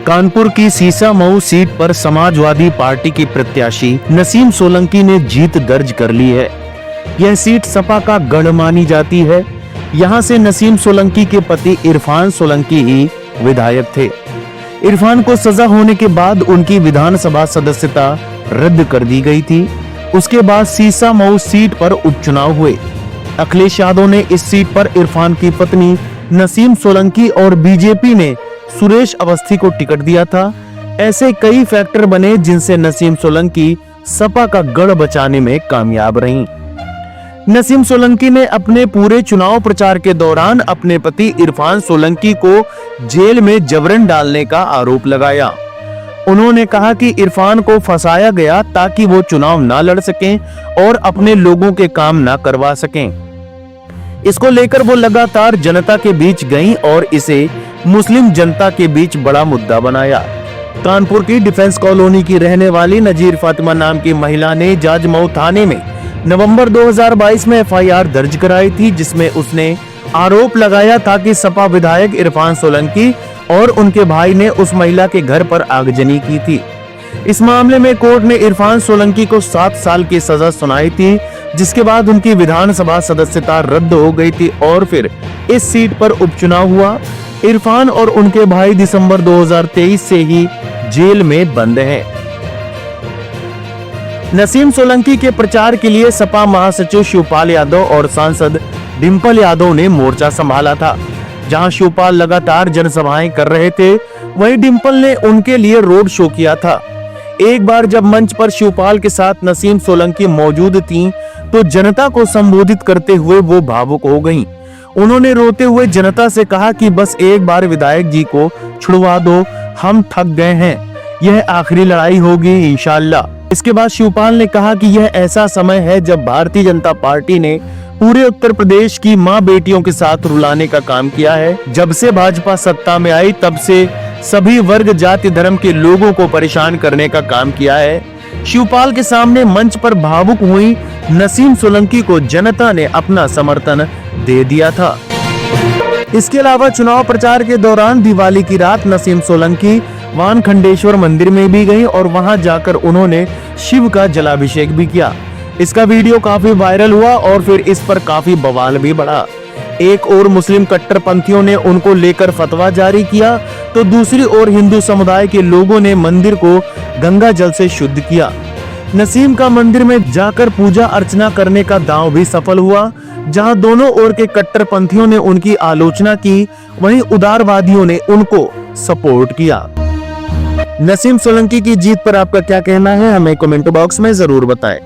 कानपुर की सीसामऊ सीट पर समाजवादी पार्टी की प्रत्याशी नसीम सोलंकी ने जीत दर्ज कर ली है। यह सीट सपा का गढ़ मानी जाती है। यहां से नसीम सोलंकी के पति इरफान सोलंकी ही विधायक थे। इरफान को सजा होने के बाद उनकी विधानसभा सदस्यता रद्द कर दी गई थी। उसके बाद सीसामऊ सीट पर उपचुनाव हुए। अखिलेश यादव ने इस सीट पर इरफान की पत्नी नसीम सोलंकी और बीजेपी ने सुरेश अवस्थी को टिकट दिया था। ऐसे कई फैक्टर बने जिनसे नसीम सोलंकी सपा का गढ़ बचाने में कामयाब रहीं। नसीम सोलंकी ने अपने पूरे चुनाव प्रचार के दौरान अपने पति इरफान सोलंकी को जेल में जबरन डालने का आरोप लगाया। उन्होंने कहा कि इरफान को फंसाया गया ताकि वो चुनाव ना लड़ सकें और अपने लोगों के काम ना करवा सकें। इसको लेकर वो लगातार जनता के बीच गईं और इसे मुस्लिम जनता के बीच बड़ा मुद्दा बनाया। कानपुर की डिफेंस कॉलोनी की रहने वाली नजीर फातिमा नाम की महिला ने जाजमऊ थाने में नवंबर 2022 में एफआईआर दर्ज कराई थी, जिसमें उसने आरोप लगाया था कि सपा विधायक इरफान सोलंकी और उनके भाई ने उस महिला के घर पर आगजनी की थी। इस मामले में कोर्ट ने इरफान सोलंकी को 7 साल की सजा सुनाई थी, जिसके बाद उनकी विधानसभा सदस्यता रद्द हो गई थी और फिर इस सीट पर उपचुनाव हुआ। इरफान और उनके भाई दिसंबर 2023 से ही जेल में बंद हैं। नसीम सोलंकी के प्रचार के लिए सपा महासचिव शिवपाल यादव और सांसद डिंपल यादव ने मोर्चा संभाला था। जहां शिवपाल लगातार जनसभाएं कर रहे थे, वहीं डिंपल ने उनके लिए रोड शो किया था। एक बार जब मंच पर शिवपाल के साथ नसीम सोलंकी मौजूद थीं, तो जनता को संबोधित करते हुए वो भावुक हो गईं। उन्होंने रोते हुए जनता से कहा कि बस एक बार विधायक जी को छुड़वा दो, हम थक गए हैं, यह आखिरी लड़ाई होगी इंशाअल्लाह। इसके बाद शिवपाल ने कहा कि यह ऐसा समय है जब भारतीय जनता पार्टी ने पूरे उत्तर प्रदेश की मां बेटियों के साथ रुलाने का काम किया है। जब से भाजपा सत्ता में आई तब से सभी वर्ग, जाति, धर्म के लोगों को परेशान करने का काम किया है। शिवपाल के सामने मंच पर भावुक हुई नसीम सोलंकी को जनता ने अपना समर्थन दे दिया था। इसके अलावा चुनाव प्रचार के दौरान दिवाली की रात नसीम सोलंकी वानखंडेश्वर मंदिर में भी गई और वहां जाकर उन्होंने शिव का जलाभिषेक भी किया। इसका वीडियो काफी वायरल हुआ और फिर इस पर काफी बवाल भी बढ़ा। एक ओर मुस्लिम कट्टरपंथियों ने उनको लेकर फतवा जारी किया, तो दूसरी ओर हिंदू समुदाय के लोगों ने मंदिर को गंगा जल से शुद्ध किया। नसीम का मंदिर में जाकर पूजा अर्चना करने का दांव भी सफल हुआ। जहां दोनों ओर के कट्टरपंथियों ने उनकी आलोचना की, वहीं उदारवादियों ने उनको सपोर्ट किया। नसीम सोलंकी की जीत पर आपका क्या कहना है, हमें कमेंट बॉक्स में जरूर बताएं।